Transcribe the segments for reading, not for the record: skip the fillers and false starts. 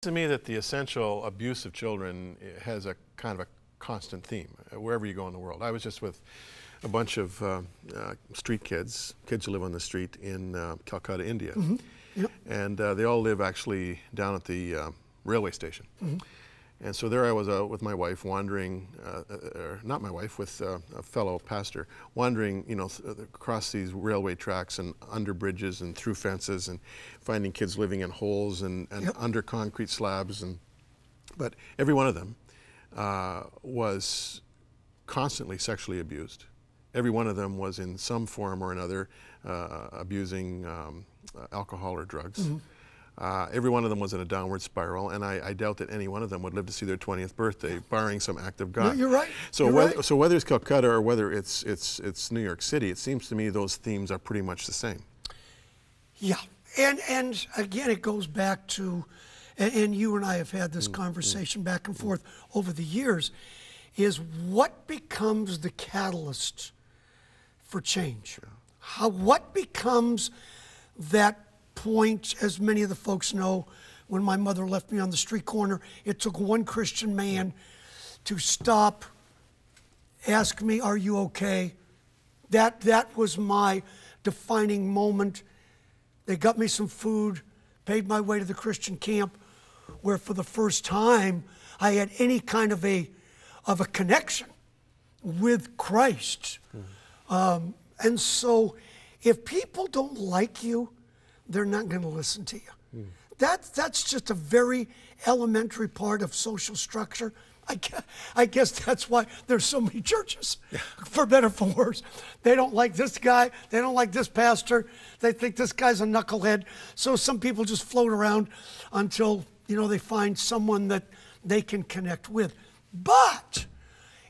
To me that the essential abuse of children has a kind of a constant theme wherever you go in the world. I was just with a bunch of street kids who live on the street in Calcutta, India. Mm-hmm. Yep. And they all live actually down at the railway station. Mm-hmm. And so there I was with my wife wandering, or not my wife, with a fellow pastor, wandering, you know, across these railway tracks and under bridges and through fences and finding kids living in holes and Yep. under concrete slabs. But every one of them was constantly sexually abused. Every one of them was in some form or another abusing alcohol or drugs. Mm-hmm. Every one of them was in a downward spiral, and I doubt that any one of them would live to see their 20th birthday, barring some act of God. No, you're right. So, you're so whether it's Calcutta or whether it's New York City, it seems to me those themes are pretty much the same. Yeah, and again, it goes back to, and you and I have had this conversation back and forth over the years, is what becomes the catalyst for change? Yeah. What becomes that point, as many of the folks know, when my mother left me on the street corner, it took one Christian man to stop, ask me, "Are you okay?" That was my defining moment. They got me some food, paid my way to the Christian camp, where for the first time I had any kind of a connection with Christ. And so if people don't like you, they're not going to listen to you. That's just a very elementary part of social structure. I guess that's why there's so many churches, for better or for worse. They don't like this guy. They don't like this pastor. They think this guy's a knucklehead. So some people just float around until, you know, they find someone that they can connect with. But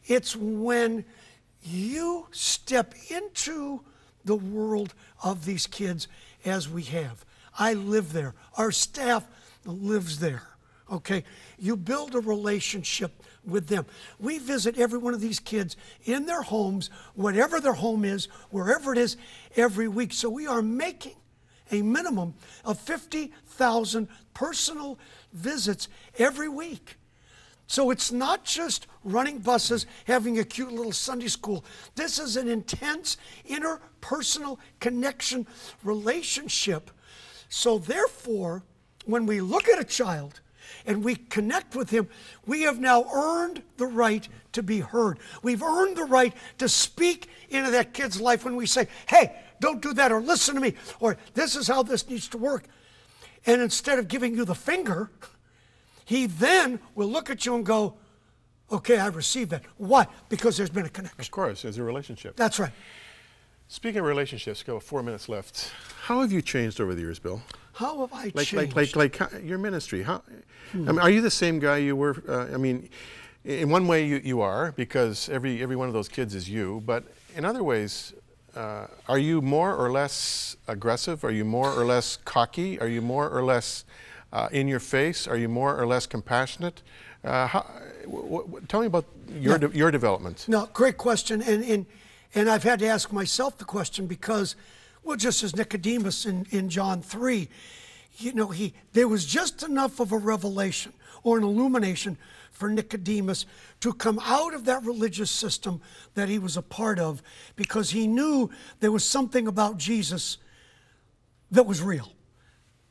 it's when you step into the world of these kids as we have. I live there. Our staff lives there. Okay? You build a relationship with them. We visit every one of these kids in their homes, whatever their home is, wherever it is, every week. So we are making a minimum of 50,000 personal visits every week. So it's not just running buses, having a cute little Sunday school. This is an intense interpersonal connection relationship. So therefore, when we look at a child and we connect with him, we have now earned the right to be heard. We've earned the right to speak into that kid's life when we say, "Hey, don't do that," or "Listen to me," or "This is how this needs to work." And instead of giving you the finger, he then will look at you and go, "Okay, I received that." Why? Because there's been a connection. Of course, there's a relationship. That's right. Speaking of relationships, go 4 minutes left. How have you changed over the years, Bill? How have I changed? Like your ministry. How? I mean, are you the same guy you were? I mean, in one way you are, because every one of those kids is you. But in other ways, are you more or less aggressive? Are you more or less cocky? Are you more or less in your face? Are you more or less compassionate? Tell me about your development. No, great question. And I've had to ask myself the question because, well, just as Nicodemus in John 3, you know, there was just enough of a revelation or an illumination for Nicodemus to come out of that religious system that he was a part of, because he knew there was something about Jesus that was real.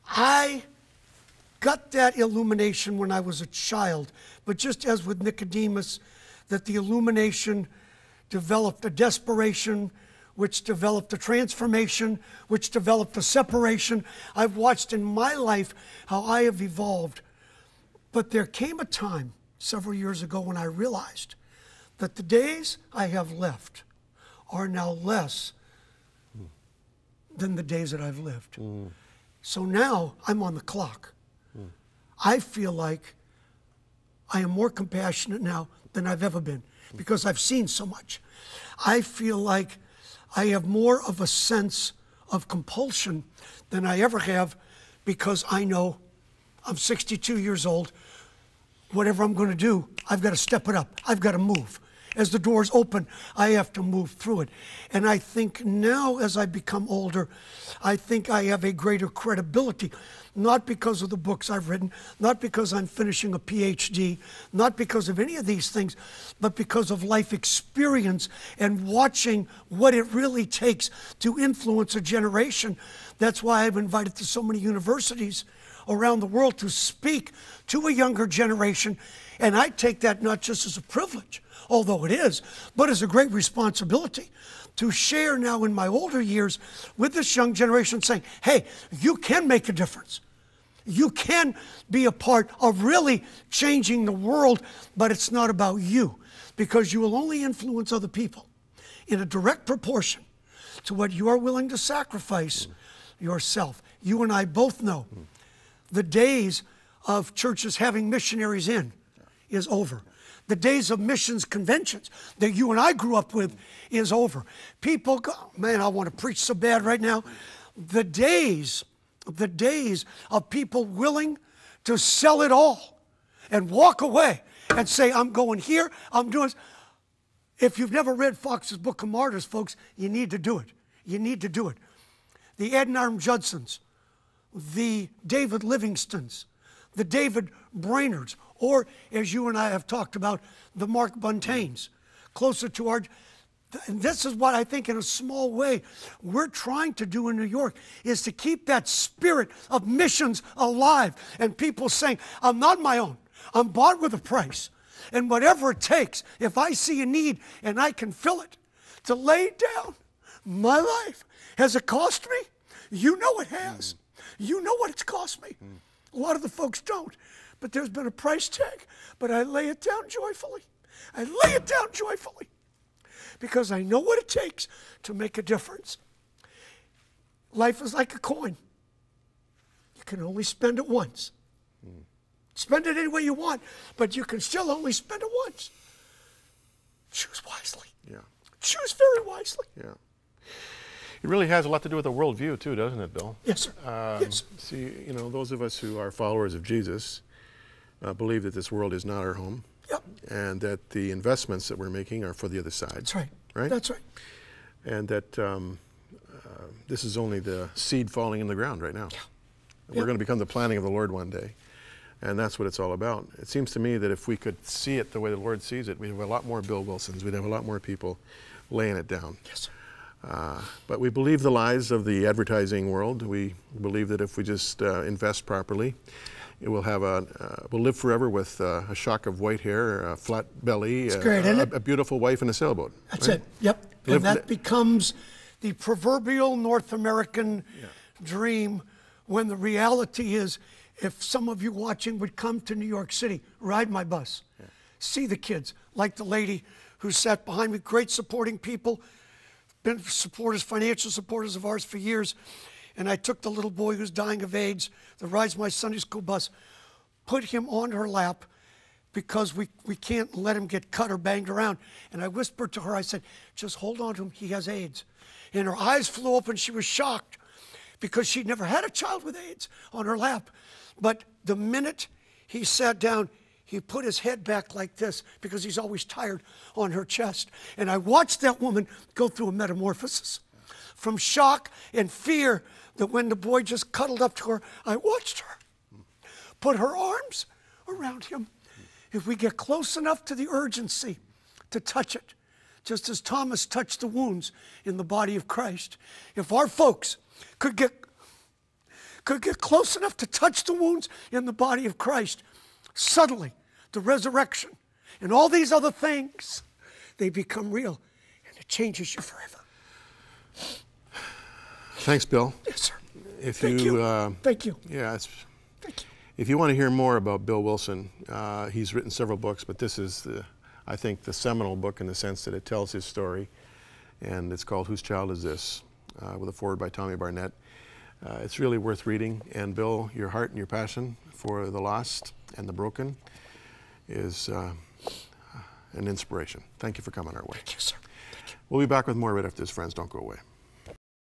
I got that illumination when I was a child, but just as with Nicodemus, that the illumination developed a desperation, which developed a transformation, which developed a separation. I've watched in my life how I have evolved. But there came a time several years ago when I realized that the days I have left are now less than the days that I've lived. So now I'm on the clock. I feel like I am more compassionate now than I've ever been, because I've seen so much. I feel like I have more of a sense of compulsion than I ever have, because I know I'm 62 years old. Whatever I'm going to do, I've got to step it up. I've got to move. As the doors open, I have to move through it. And I think now, as I become older, I think I have a greater credibility, not because of the books I've written, not because I'm finishing a PhD, not because of any of these things, but because of life experience and watching what it really takes to influence a generation. That's why I'm invited to so many universities around the world to speak to a younger generation. And I take that not just as a privilege, although it is, but as a great responsibility to share now in my older years with this young generation saying, hey, you can make a difference. You can be a part of really changing the world, but it's not about you, because you will only influence other people in a direct proportion to what you are willing to sacrifice yourself. You and I both know the days of churches having missionaries in is over. The days of missions conventions that you and I grew up with is over. People go, man, I want to preach so bad right now. The days of people willing to sell it all and walk away and say, I'm going here, I'm doing this. If you've never read Fox's Book of Martyrs, folks, you need to do it. You need to do it. The Adoniram Judsons, the David Livingstons, the David Brainards, or as you and I have talked about, the Mark Buntains, closer to our, and this is what I think in a small way we're trying to do in New York, is to keep that spirit of missions alive. And people saying, I'm not my own, I'm bought with a price. And whatever it takes, if I see a need and I can fill it, to lay down my life. Has it cost me? You know it has. You know what it's cost me. A lot of the folks don't. But there's been a price tag. But I lay it down joyfully. I lay it down joyfully. Because I know what it takes to make a difference. Life is like a coin. You can only spend it once. Spend it any way you want, but you can still only spend it once. Choose wisely. Yeah. Choose very wisely. Yeah. It really has a lot to do with the worldview too, doesn't it, Bill? Yes, sir. Yes. See, you know, those of us who are followers of Jesus believe that this world is not our home. Yep. And that the investments that we're making are for the other side. That's right. Right? That's right. And that this is only the seed falling in the ground right now. Yeah. And we're going to become the planting of the Lord one day. And that's what it's all about. It seems to me that if we could see it the way the Lord sees it, we'd have a lot more Bill Wilsons. We'd have a lot more people laying it down. Yes, sir. But we believe the lies of the advertising world. We believe that if we just invest properly, it will have we'll live forever with a shock of white hair, a flat belly, It's great, isn't it? a beautiful wife and a sailboat. That's right? it. Yep. And that becomes the proverbial North American dream, when the reality is, if some of you watching would come to New York City, ride my bus, see the kids, like the lady who sat behind me, great supporting people, been supporters, financial supporters of ours for years. And I took the little boy who's dying of AIDS that rides my Sunday school bus, put him on her lap, because we can't let him get cut or banged around. And I whispered to her, I said, just hold on to him, he has AIDS. And her eyes flew open, she was shocked, because she'd never had a child with AIDS on her lap. But the minute he sat down, he put his head back like this, because he's always tired, on her chest. And I watched that woman go through a metamorphosis. From shock and fear, that when the boy just cuddled up to her, I watched her put her arms around him. If we get close enough to the urgency to touch it, just as Thomas touched the wounds in the body of Christ, if our folks could get close enough to touch the wounds in the body of Christ, suddenly the resurrection and all these other things, they become real, and it changes you forever. Thanks, Bill. Yes, sir. Thank you. Thank you. Yeah, Thank you. if you want to hear more about Bill Wilson, he's written several books, but this is, I think, the seminal book in the sense that it tells his story, and it's called Whose Child Is This? With a foreword by Tommy Barnett. It's really worth reading, and Bill, your heart and your passion for the lost and the broken is an inspiration. Thank you for coming our way. Thank you, sir. Thank you. We'll be back with more right after this, friends. Don't go away.